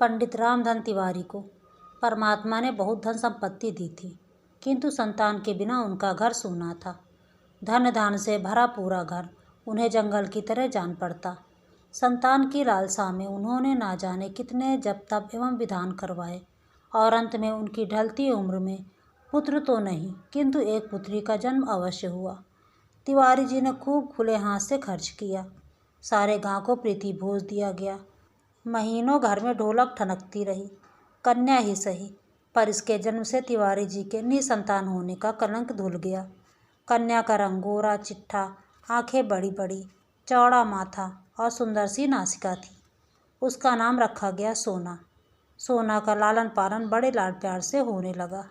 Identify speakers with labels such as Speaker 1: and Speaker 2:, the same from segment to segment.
Speaker 1: पंडित रामधन तिवारी को परमात्मा ने बहुत धन संपत्ति दी थी, किंतु संतान के बिना उनका घर सूना था। धन धान से भरा पूरा घर उन्हें जंगल की तरह जान पड़ता। संतान की लालसा में उन्होंने ना जाने कितने जप तप एवं विधान करवाए और अंत में उनकी ढलती उम्र में पुत्र तो नहीं किंतु एक पुत्री का जन्म अवश्य हुआ। तिवारी जी ने खूब खुले हाथ से खर्च किया। सारे गांव को प्रीति भोज दिया गया। महीनों घर में ढोलक ठनकती रही। कन्या ही सही, पर इसके जन्म से तिवारी जी के निसंतान होने का कलंक धुल गया। कन्या का रंग गोरा चिट्ठा, आंखें बड़ी बड़ी, चौड़ा माथा और सुंदर सी नासिका थी। उसका नाम रखा गया सोना। सोना का लालन पालन बड़े लाड प्यार से होने लगा।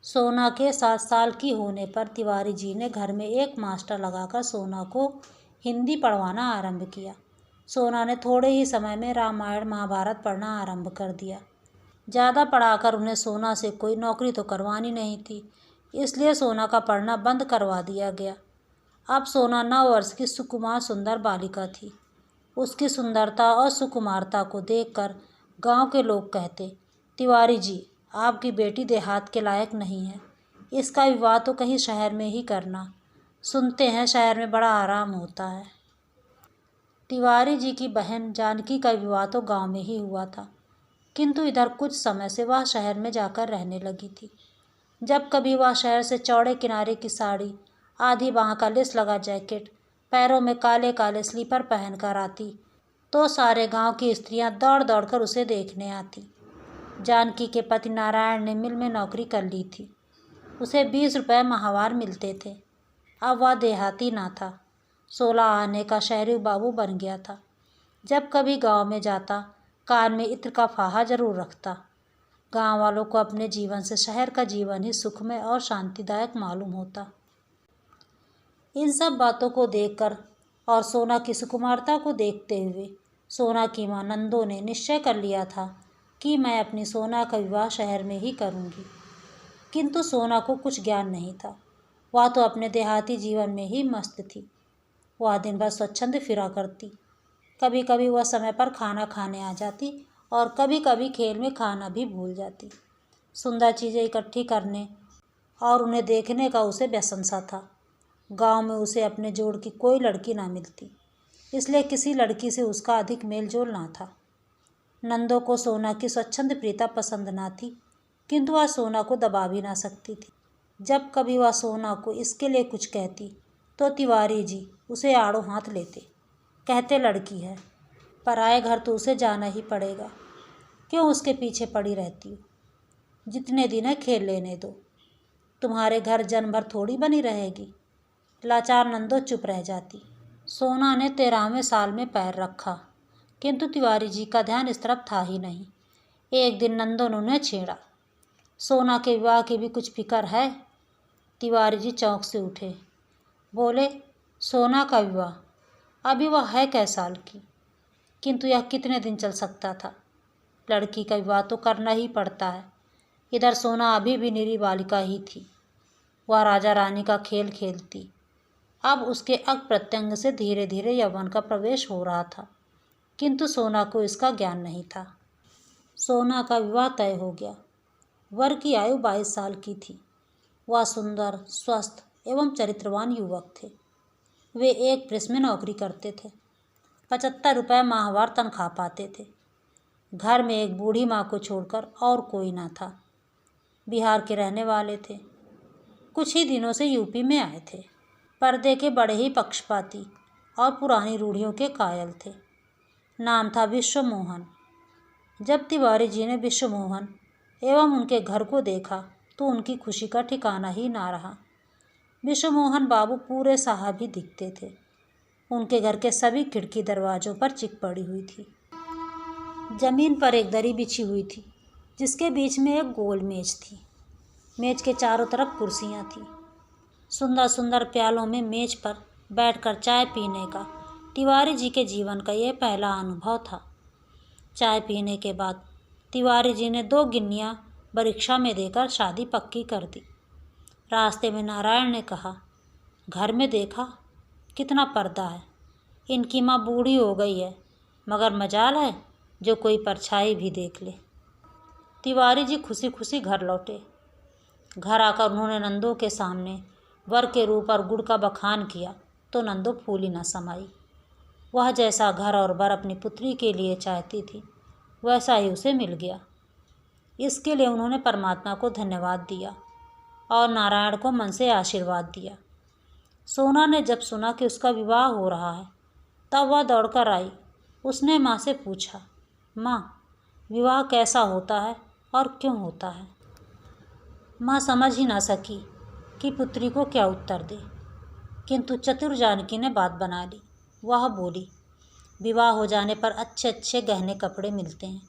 Speaker 1: सोना के 7 साल की होने पर तिवारी जी ने घर में एक मास्टर लगाकर सोना को हिंदी पढ़वाना आरंभ किया। सोना ने थोड़े ही समय में रामायण महाभारत पढ़ना आरंभ कर दिया। ज़्यादा पढ़ाकर उन्हें सोना से कोई नौकरी तो करवानी नहीं थी, इसलिए सोना का पढ़ना बंद करवा दिया गया। अब सोना 9 वर्ष की सुकुमार सुंदर बालिका थी। उसकी सुंदरता और सुकुमारता को देखकर गांव के लोग कहते, तिवारी जी, आपकी बेटी देहात के लायक नहीं है, इसका विवाह तो कहीं शहर में ही करना। सुनते हैं शहर में बड़ा आराम होता है। तिवारी जी की बहन जानकी का विवाह तो गांव में ही हुआ था, किंतु इधर कुछ समय से वह शहर में जाकर रहने लगी थी। जब कभी वह शहर से चौड़े किनारे की साड़ी, आधी बाँह का लेस लगा जैकेट, पैरों में काले काले स्लीपर पहनकर आती तो सारे गांव की स्त्रियां दौड़ दौड़ कर उसे देखने आती। जानकी के पति नारायण ने मिल में नौकरी कर ली थी। उसे 20 रुपये माहवार मिलते थे। अब वह देहाती ना था, 16 आने का शहरी बाबू बन गया था। जब कभी गांव में जाता, कान में इत्र का फाहा जरूर रखता। गांव वालों को अपने जीवन से शहर का जीवन ही सुखमय और शांतिदायक मालूम होता। इन सब बातों को देखकर और सोना की सुकुमारता को देखते हुए सोना की मां नंदो ने निश्चय कर लिया था कि मैं अपनी सोना का विवाह शहर में ही करूंगी। किंतु सोना को कुछ ज्ञान नहीं था। वह तो अपने देहाती जीवन में ही मस्त थी। वह दिन भर स्वच्छंद फिरा करती। कभी कभी वह समय पर खाना खाने आ जाती और कभी कभी खेल में खाना भी भूल जाती। सुंदर चीज़ें इकट्ठी करने और उन्हें देखने का उसे व्यसन सा था। गांव में उसे अपने जोड़ की कोई लड़की ना मिलती, इसलिए किसी लड़की से उसका अधिक मेल जोल ना था। नंदो को सोना की स्वच्छंद प्रियता पसंद ना थी, किंतु वह सोना को दबा भी ना सकती थी। जब कभी वह सोना को इसके लिए कुछ कहती तो तिवारी जी उसे आड़ों हाथ लेते, कहते लड़की है, पराए घर तो उसे जाना ही पड़ेगा, क्यों उसके पीछे पड़ी रहती हो, जितने दिन है खेल लेने दो, तुम्हारे घर जन्म भर थोड़ी बनी रहेगी। लाचार नंदो चुप रह जाती। सोना ने 13वें साल में पैर रखा, किंतु तिवारी जी का ध्यान इस तरफ था ही नहीं। एक दिन नंदो ने उन्हें छेड़ा, सोना के विवाह की भी कुछ फिक्र है? तिवारी जी चौंक से उठे, बोले, सोना का विवाह? अभी वह है कै साल की, किंतु यह कितने दिन चल सकता था? लड़की का विवाह तो करना ही पड़ता है। इधर सोना अभी भी निरी बालिका ही थी। वह राजा रानी का खेल खेलती। अब उसके अंग प्रत्यंग से धीरे धीरे यौवन का प्रवेश हो रहा था, किंतु सोना को इसका ज्ञान नहीं था। सोना का विवाह तय हो गया। वर की आयु 22 साल की थी। वह सुंदर, स्वस्थ एवं चरित्रवान युवक थे। वे एक प्रेस में नौकरी करते थे। 75 रुपये माहवार तनख्वाह पाते थे। घर में एक बूढ़ी माँ को छोड़कर और कोई ना था। बिहार के रहने वाले थे। कुछ ही दिनों से यूपी में आए थे। पर्दे के बड़े ही पक्षपाती और पुरानी रूढ़ियों के कायल थे। नाम था विश्वमोहन। जब तिवारी जी ने विश्वमोहन एवं उनके घर को देखा तो उनकी खुशी का ठिकाना ही ना रहा। विश्वमोहन बाबू पूरे साहब ही दिखते थे। उनके घर के सभी खिड़की दरवाज़ों पर चिक पड़ी हुई थी। जमीन पर एक दरी बिछी हुई थी, जिसके बीच में एक गोल मेज थी। मेज के चारों तरफ कुर्सियां थीं। सुंदर सुंदर प्यालों में मेज पर बैठकर चाय पीने का तिवारी जी के जीवन का यह पहला अनुभव था। चाय पीने के बाद तिवारी जी ने 2 गिन्नियाँ परीक्षा में देकर शादी पक्की कर दी। रास्ते में नारायण ने कहा, घर में देखा कितना पर्दा है। इनकी माँ बूढ़ी हो गई है, मगर मजाल है जो कोई परछाई भी देख ले। तिवारी जी खुशी खुशी घर लौटे। घर आकर उन्होंने नंदो के सामने वर के रूप और गुण का बखान किया तो नंदो फूली न समाई। वह जैसा घर और वर अपनी पुत्री के लिए चाहती थी वैसा ही उसे मिल गया। इसके लिए उन्होंने परमात्मा को धन्यवाद दिया और नारायण को मन से आशीर्वाद दिया। सोना ने जब सुना कि उसका विवाह हो रहा है तब वह दौड़कर आई। उसने माँ से पूछा, माँ, विवाह कैसा होता है और क्यों होता है? माँ समझ ही ना सकी कि पुत्री को क्या उत्तर दे, किंतु चतुर जानकी ने बात बना ली। वह बोली, विवाह हो जाने पर अच्छे अच्छे गहने कपड़े मिलते हैं,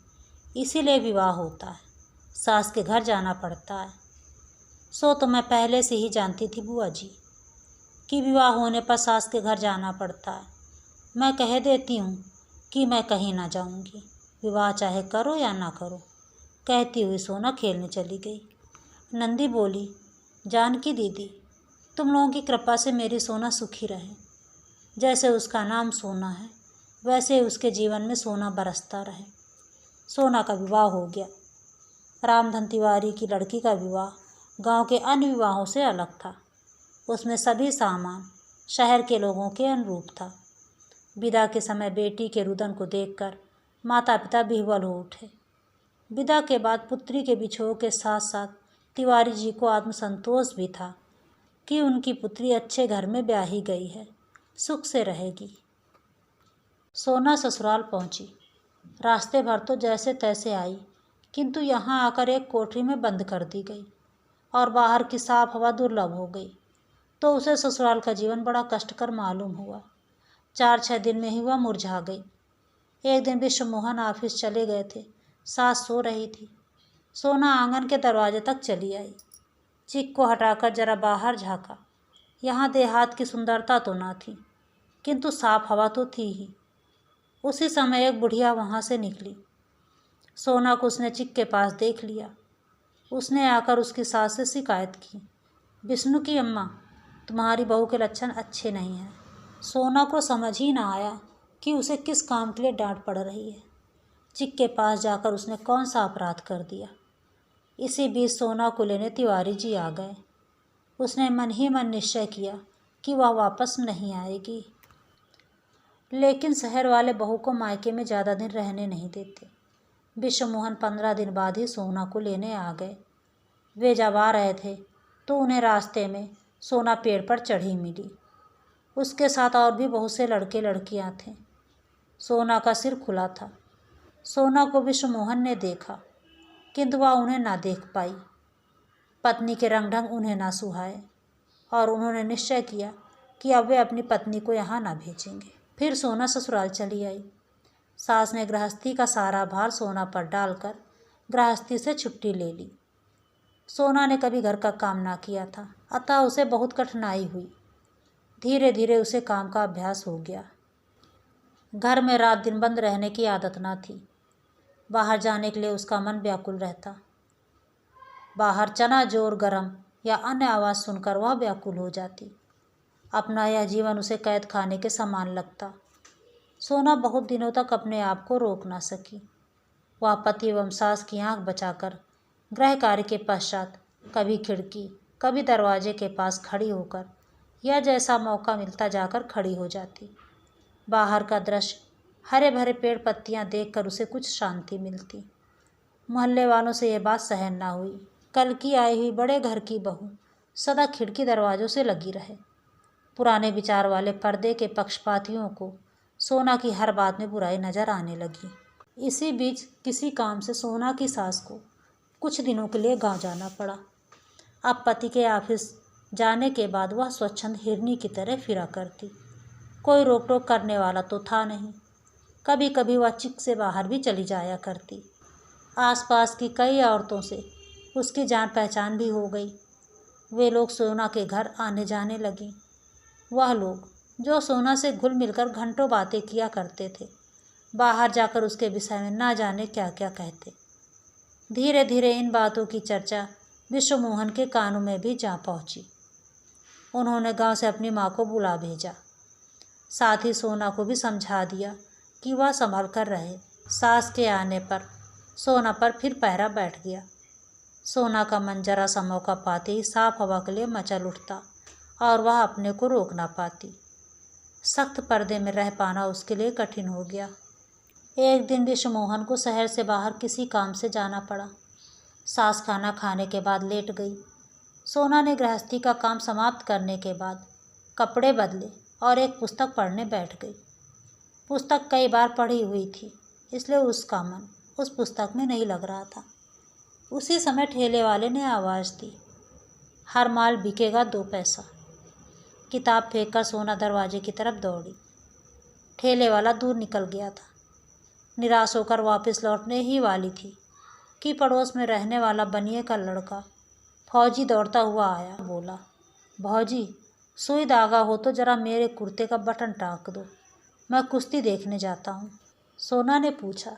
Speaker 1: इसीलिए विवाह होता है। सास के घर जाना पड़ता है। सो तो मैं पहले से ही जानती थी बुआ जी कि विवाह होने पर सास के घर जाना पड़ता है। मैं कह देती हूँ कि मैं कहीं ना जाऊँगी, विवाह चाहे करो या ना करो, कहती हुई सोना खेलने चली गई। नंदी बोली, जानकी दीदी, तुम लोगों की कृपा से मेरी सोना सुखी रहे। जैसे उसका नाम सोना है वैसे उसके जीवन में सोना बरसता रहे। सोना का विवाह हो गया। रामधन तिवारी की लड़की का विवाह गांव के अन्य विवाहों से अलग था। उसमें सभी सामान शहर के लोगों के अनुरूप था। विदा के समय बेटी के रुदन को देखकर माता पिता विह्वल हो उठे। विदा के बाद पुत्री के बिछोह के साथ साथ तिवारी जी को आत्मसंतोष भी था कि उनकी पुत्री अच्छे घर में ब्याही गई है, सुख से रहेगी। सोना ससुराल पहुंची। रास्ते भर तो जैसे तैसे आई, किंतु यहाँ आकर एक कोठरी में बंद कर दी गई और बाहर की साफ हवा दुर्लभ हो गई तो उसे ससुराल का जीवन बड़ा कष्टकर मालूम हुआ। 4-6 दिन में ही वह मुरझा गई। एक दिन विश्वमोहन ऑफिस चले गए थे। सास सो रही थी। सोना आंगन के दरवाजे तक चली आई। चिक को हटाकर जरा बाहर झाँका। यहाँ देहात की सुंदरता तो ना थी, किंतु साफ हवा तो थी ही। उसी समय एक बुढ़िया वहाँ से निकली। सोना को उसने चिक के पास देख लिया। उसने आकर उसकी सास से शिकायत की, विष्णु की अम्मा, तुम्हारी बहू के लक्षण अच्छे नहीं हैं। सोना को समझ ही ना आया कि उसे किस काम के लिए डांट पड़ रही है। चिक के पास जाकर उसने कौन सा अपराध कर दिया। इसी बीच सोना को लेने तिवारी जी आ गए। उसने मन ही मन निश्चय किया कि वह वापस नहीं आएगी। लेकिन शहर वाले बहू को मायके में ज़्यादा दिन रहने नहीं देते। विश्वमोहन 15 दिन बाद ही सोना को लेने आ गए। वे जब आ रहे थे तो उन्हें रास्ते में सोना पेड़ पर चढ़ी मिली। उसके साथ और भी बहुत से लड़के लड़कियां थे। सोना का सिर खुला था। सोना को विश्वमोहन ने देखा, किंतु वह उन्हें ना देख पाई। पत्नी के रंग ढंग उन्हें ना सुहाए और उन्होंने निश्चय किया कि अब वे अपनी पत्नी को यहाँ ना भेजेंगे। फिर सोना ससुराल चली आई। सास ने गृहस्थी का सारा भार सोना पर डालकर गृहस्थी से छुट्टी ले ली। सोना ने कभी घर का काम ना किया था, अतः उसे बहुत कठिनाई हुई। धीरे धीरे उसे काम का अभ्यास हो गया। घर में रात दिन बंद रहने की आदत ना थी। बाहर जाने के लिए उसका मन व्याकुल रहता। बाहर चना जोर गरम या अन्य आवाज़ सुनकर वह व्याकुल हो जाती। अपना यह जीवन उसे कैद खाने के समान लगता। सोना बहुत दिनों तक अपने आप को रोक ना सकी। वह पति एवं सास की आंख बचाकर गृह कार्य के पश्चात कभी खिड़की कभी दरवाजे के पास खड़ी होकर या जैसा मौका मिलता जाकर खड़ी हो जाती। बाहर का दृश्य, हरे भरे पेड़ पत्तियां देखकर उसे कुछ शांति मिलती। मोहल्ले वालों से यह बात सहन ना हुई। कल की आई हुई बड़े घर की बहू सदा खिड़की दरवाजों से लगी रहे। पुराने विचार वाले पर्दे के पक्षपातियों को सोना की हर बात में बुराई नजर आने लगी। इसी बीच किसी काम से सोना की सास को कुछ दिनों के लिए गांव जाना पड़ा। अब पति के ऑफिस जाने के बाद वह स्वच्छंद हिरनी की तरह फिरा करती। कोई रोक टोक करने वाला तो था नहीं। कभी कभी वह चिक से बाहर भी चली जाया करती। आसपास की कई औरतों से उसकी जान पहचान भी हो गई। वे लोग सोना के घर आने जाने लगे। वह लोग जो सोना से घुल मिलकर घंटों बातें किया करते थे, बाहर जाकर उसके विषय में ना जाने क्या क्या कहते। धीरे धीरे इन बातों की चर्चा विश्वमोहन के कानों में भी जा पहुंची। उन्होंने गांव से अपनी माँ को बुला भेजा। साथ ही सोना को भी समझा दिया कि वह संभल कर रहे। सास के आने पर सोना पर फिर पहरा बैठ गया। सोना का मन जरा सा मौका पाते ही साफ हवा के लिए मचल उठता और वह अपने को रोक ना पाती। सख्त पर्दे में रह पाना उसके लिए कठिन हो गया। एक दिन विश्वमोहन को शहर से बाहर किसी काम से जाना पड़ा। सास खाना खाने के बाद लेट गई। सोना ने गृहस्थी का काम समाप्त करने के बाद कपड़े बदले और एक पुस्तक पढ़ने बैठ गई। पुस्तक कई बार पढ़ी हुई थी, इसलिए उसका मन उस पुस्तक में नहीं लग रहा था। उसी समय ठेले वाले ने आवाज़ दी, हर माल बिकेगा 2 पैसा। किताब फेंककर सोना दरवाजे की तरफ दौड़ी। ठेले वाला दूर निकल गया था। निराश होकर वापस लौटने ही वाली थी कि पड़ोस में रहने वाला बनिए का लड़का फौजी दौड़ता हुआ आया। बोला, भौजी सुई धागा हो तो ज़रा मेरे कुर्ते का बटन टाँक दो, मैं कुश्ती देखने जाता हूँ। सोना ने पूछा,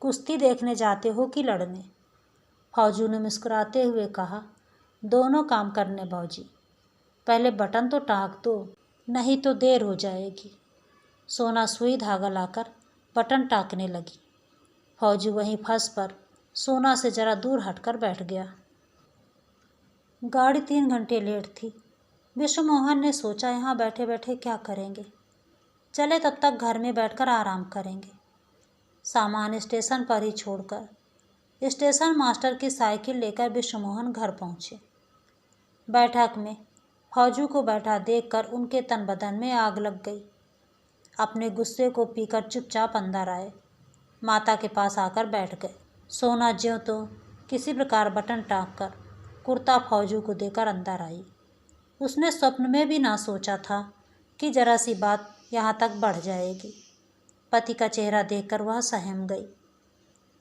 Speaker 1: कुश्ती देखने जाते हो कि लड़ने? फौजी ने मुस्कुराते हुए कहा, दोनों काम करने भौजी, पहले बटन तो टाँक दो, नहीं तो देर हो जाएगी। सोना सुई धागा लाकर बटन टाँकने लगी। फौजी वहीं फंस पर सोना से ज़रा दूर हटकर बैठ गया। गाड़ी 3 घंटे लेट थी। विश्वमोहन ने सोचा, यहाँ बैठे बैठे क्या करेंगे, चले तब तक घर में बैठकर आराम करेंगे। सामान स्टेशन पर ही छोड़कर स्टेशन मास्टर की साइकिल लेकर विश्वमोहन घर पहुँचे। बैठक में फौजू को बैठा देखकर उनके तन बदन में आग लग गई। अपने गुस्से को पीकर चुपचाप अंदर आए। माता के पास आकर बैठ गए। सोना ज्यों तो किसी प्रकार बटन टाँक कर कुर्ता फौजू को देकर अंदर आई। उसने स्वप्न में भी ना सोचा था कि जरा सी बात यहाँ तक बढ़ जाएगी। पति का चेहरा देखकर वह सहम गई।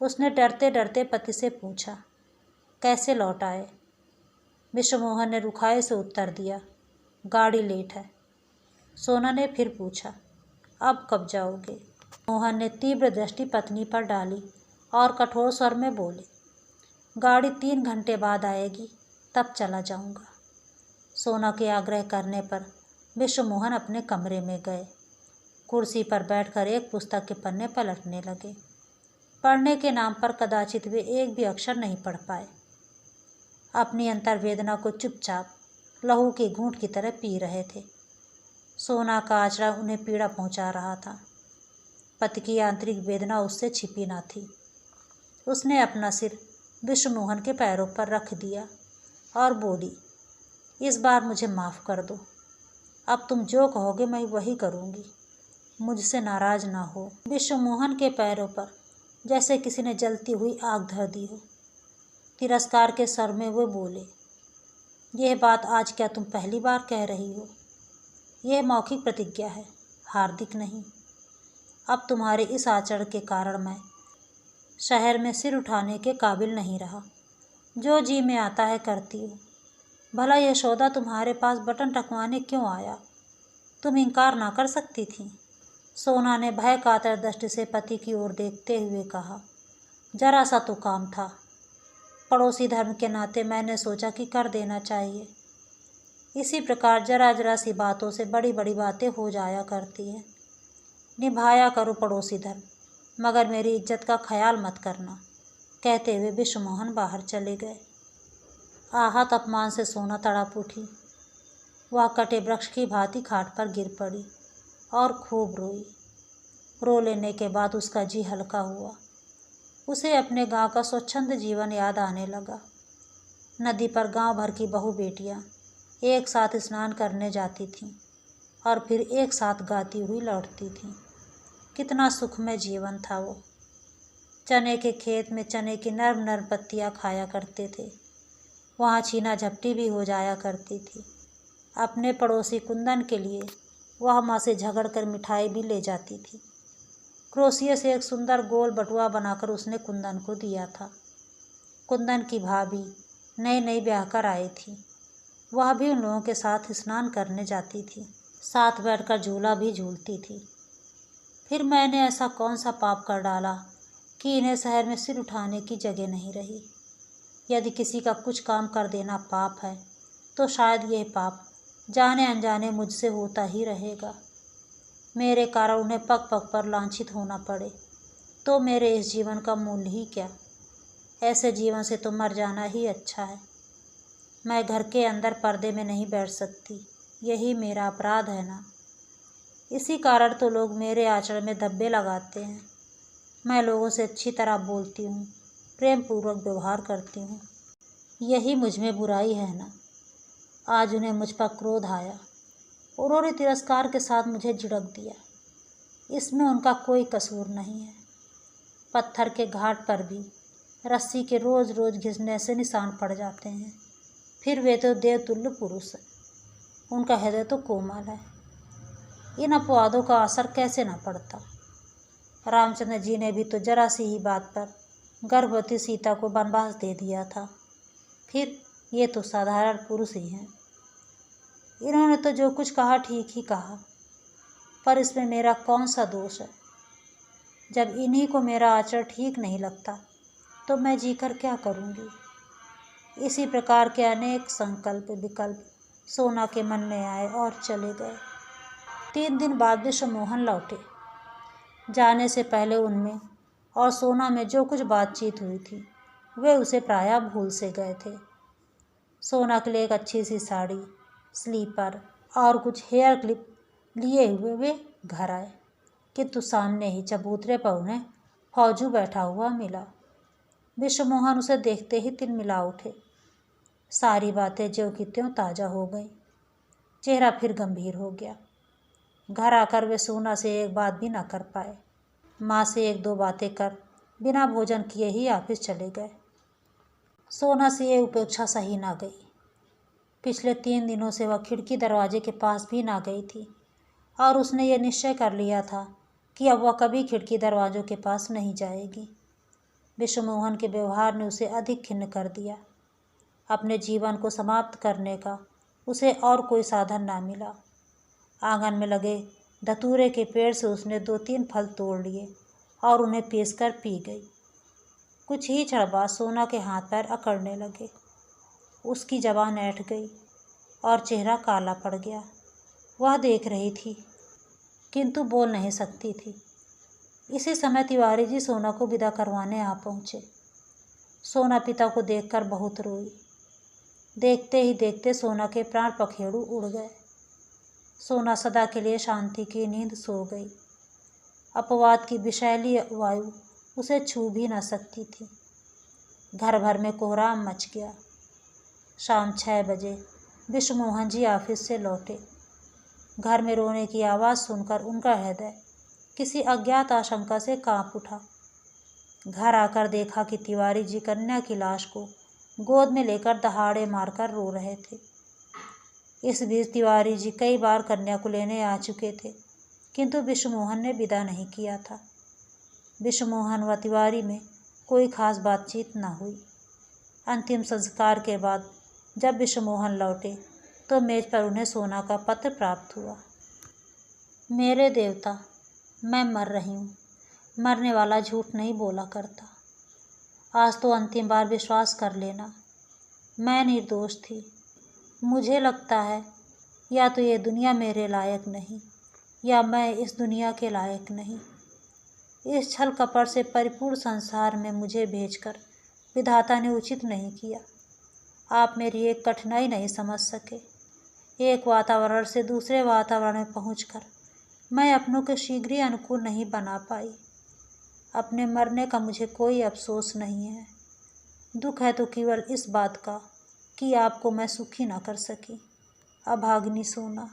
Speaker 1: उसने डरते डरते पति से पूछा, कैसे लौट आए? विश्वमोहन ने रुखाई से उत्तर दिया, गाड़ी लेट है। सोना ने फिर पूछा, अब कब जाओगे? मोहन ने तीव्र दृष्टि पत्नी पर डाली और कठोर स्वर में बोले, गाड़ी 3 घंटे बाद आएगी, तब चला जाऊंगा। सोना के आग्रह करने पर विश्वमोहन अपने कमरे में गए। कुर्सी पर बैठकर एक पुस्तक के पन्ने पलटने लगे। पढ़ने के नाम पर कदाचित वे एक भी अक्षर नहीं पढ़ पाए। अपनी अंतर्वेदना को चुपचाप लहू की घूंट की तरह पी रहे थे। सोना का आचरण उन्हें पीड़ा पहुंचा रहा था। पति की आंतरिक वेदना उससे छिपी ना थी। उसने अपना सिर विश्वमोहन के पैरों पर रख दिया और बोली, इस बार मुझे माफ़ कर दो। अब तुम जो कहोगे मैं वही करूँगी, मुझसे नाराज़ ना हो। विश्वमोहन के पैरों पर जैसे किसी ने जलती हुई आग धर दी हो। तिरस्कार के स्वर में वो बोले, यह बात आज क्या तुम पहली बार कह रही हो? यह मौखिक प्रतिज्ञा है, हार्दिक नहीं। अब तुम्हारे इस आचरण के कारण मैं शहर में सिर उठाने के काबिल नहीं रहा। जो जी में आता है करती हूँ। भला यशोदा तुम्हारे पास बटन टकवाने क्यों आया? तुम इनकार ना कर सकती थी। सोना ने भय कातर दृष्टि से पति की ओर देखते हुए कहा, जरा सा तो काम था। पड़ोसी धर्म के नाते मैंने सोचा कि कर देना चाहिए। इसी प्रकार जरा जरा सी बातों से बड़ी बड़ी बातें हो जाया करती हैं। निभाया करो पड़ोसी धर्म, मगर मेरी इज्जत का ख्याल मत करना। कहते हुए विश्वमोहन बाहर चले गए। आहत अपमान से सोना तड़प उठी। वह कटे वृक्ष की भांति खाट पर गिर पड़ी और खूब रोई। रो लेने के बाद उसका जी हल्का हुआ। उसे अपने गांव का स्वच्छंद जीवन याद आने लगा। नदी पर गांव भर की बहू बेटियां एक साथ स्नान करने जाती थीं और फिर एक साथ गाती हुई लौटती थीं। कितना सुखमय जीवन था वो। चने के खेत में चने की नर्म नर्म पत्तियां खाया करते थे। वहाँ छीना झपटी भी हो जाया करती थी। अपने पड़ोसी कुंदन के लिए वह माँ से झगड़ कर मिठाई भी ले जाती थी। क्रोशिया से एक सुंदर गोल बटुआ बनाकर उसने कुंदन को दिया था। कुंदन की भाभी नई नई ब्याह कर आई थी। वह भी उन लोगों के साथ स्नान करने जाती थी, साथ बैठकर झूला भी झूलती थी। फिर मैंने ऐसा कौन सा पाप कर डाला कि इन्हें शहर में सिर उठाने की जगह नहीं रही। यदि किसी का कुछ काम कर देना पाप है तो शायद यह पाप जाने अनजाने मुझसे होता ही रहेगा। मेरे कारण उन्हें पग पग पर लांछित होना पड़े। तो मेरे इस जीवन का मूल्य ही क्या। ऐसे जीवन से तो मर जाना ही अच्छा है। मैं घर के अंदर पर्दे में नहीं बैठ सकती, यही मेरा अपराध है ना। इसी कारण तो लोग मेरे आचरण में धब्बे लगाते हैं। मैं लोगों से अच्छी तरह बोलती हूँ, प्रेम पूर्वक व्यवहार करती हूँ, यही मुझ में बुराई है ना। आज उन्हें मुझ पर क्रोध आया, उन्होंने तिरस्कार के साथ मुझे झिड़क दिया। इसमें उनका कोई कसूर नहीं है। पत्थर के घाट पर भी रस्सी के रोज रोज घिसने से निशान पड़ जाते हैं। फिर वे तो देवतुल्य पुरुष है, उनका हृदय तो कोमल है। इन अपवादों का असर कैसे न पड़ता। रामचंद्र जी ने भी तो जरा सी ही बात पर गर्भवती सीता को वनवास दे दिया था। फिर ये तो साधारण पुरुष ही हैं। इन्होंने तो जो कुछ कहा ठीक ही कहा, पर इसमें मेरा कौन सा दोष है। जब इन्हीं को मेरा आचरण ठीक नहीं लगता तो मैं जीकर क्या करूँगी। इसी प्रकार के अनेक संकल्प विकल्प सोना के मन में आए और चले गए। 3 दिन बाद विश्वमोहन लौटे। जाने से पहले उनमें और सोना में जो कुछ बातचीत हुई थी वे उसे प्रायः भूल से गए थे। सोना के लिए एक अच्छी सी साड़ी, स्लीपर और कुछ हेयर क्लिप लिए हुए वे घर आए, किंतु सामने ही चबूतरे पर उन्हें फौजू बैठा हुआ मिला। विश्वमोहन उसे देखते ही तिलमिला उठे। सारी बातें ज्यों की त्यों ताज़ा हो गई। चेहरा फिर गंभीर हो गया। घर आकर वे सोना से एक बात भी ना कर पाए। माँ से 1-2 बातें कर बिना भोजन किए ही ऑफिस चले गए। सोना से ये उपेक्षा सही ना गई। पिछले 3 दिनों से वह खिड़की दरवाजे के पास भी ना गई थी और उसने ये निश्चय कर लिया था कि अब वह कभी खिड़की दरवाज़ों के पास नहीं जाएगी। विश्वमोहन के व्यवहार ने उसे अधिक खिन्न कर दिया। अपने जीवन को समाप्त करने का उसे और कोई साधन ना मिला। आंगन में लगे धतूरे के पेड़ से उसने 2-3 फल तोड़ लिए और उन्हें पीस कर पी गई। कुछ ही क्षण बाद सोना के हाथ पैर अकड़ने लगे। उसकी जबान ऐंठ गई और चेहरा काला पड़ गया। वह देख रही थी किंतु बोल नहीं सकती थी। इसी समय तिवारी जी सोना को विदा करवाने आ पहुँचे। सोना पिता को देखकर बहुत रोई। देखते ही देखते सोना के प्राण पखेरु उड़ गए। सोना सदा के लिए शांति की नींद सो गई। अपवाद की विषैली वायु उसे छू भी न सकती थी। घर भर में कोहराम मच गया। शाम 6 बजे विश्वमोहन जी ऑफिस से लौटे। घर में रोने की आवाज़ सुनकर उनका हृदय किसी अज्ञात आशंका से कांप उठा। घर आकर देखा कि तिवारी जी कन्या की लाश को गोद में लेकर दहाड़े मारकर रो रहे थे। इस बीच तिवारी जी कई बार कन्या को लेने आ चुके थे, किंतु विश्वमोहन ने विदा नहीं किया था। विश्वमोहन व तिवारी में कोई खास बातचीत न हुई। अंतिम संस्कार के बाद जब विश्वमोहन लौटे तो मेज पर उन्हें सोना का पत्र प्राप्त हुआ। मेरे देवता, मैं मर रही हूँ। मरने वाला झूठ नहीं बोला करता। आज तो अंतिम बार विश्वास कर लेना, मैं निर्दोष थी। मुझे लगता है या तो ये दुनिया मेरे लायक नहीं या मैं इस दुनिया के लायक नहीं। इस छल कपट से परिपूर्ण संसार में मुझे भेजकर विधाता ने उचित नहीं किया। आप मेरी एक कठिनाई नहीं समझ सके। एक वातावरण से दूसरे वातावरण में पहुंचकर मैं अपनों के शीघ्र ही अनुकूल नहीं बना पाई। अपने मरने का मुझे कोई अफसोस नहीं है। दुख है तो केवल इस बात का कि आपको मैं सुखी ना कर सकी। अभागिनी सोना।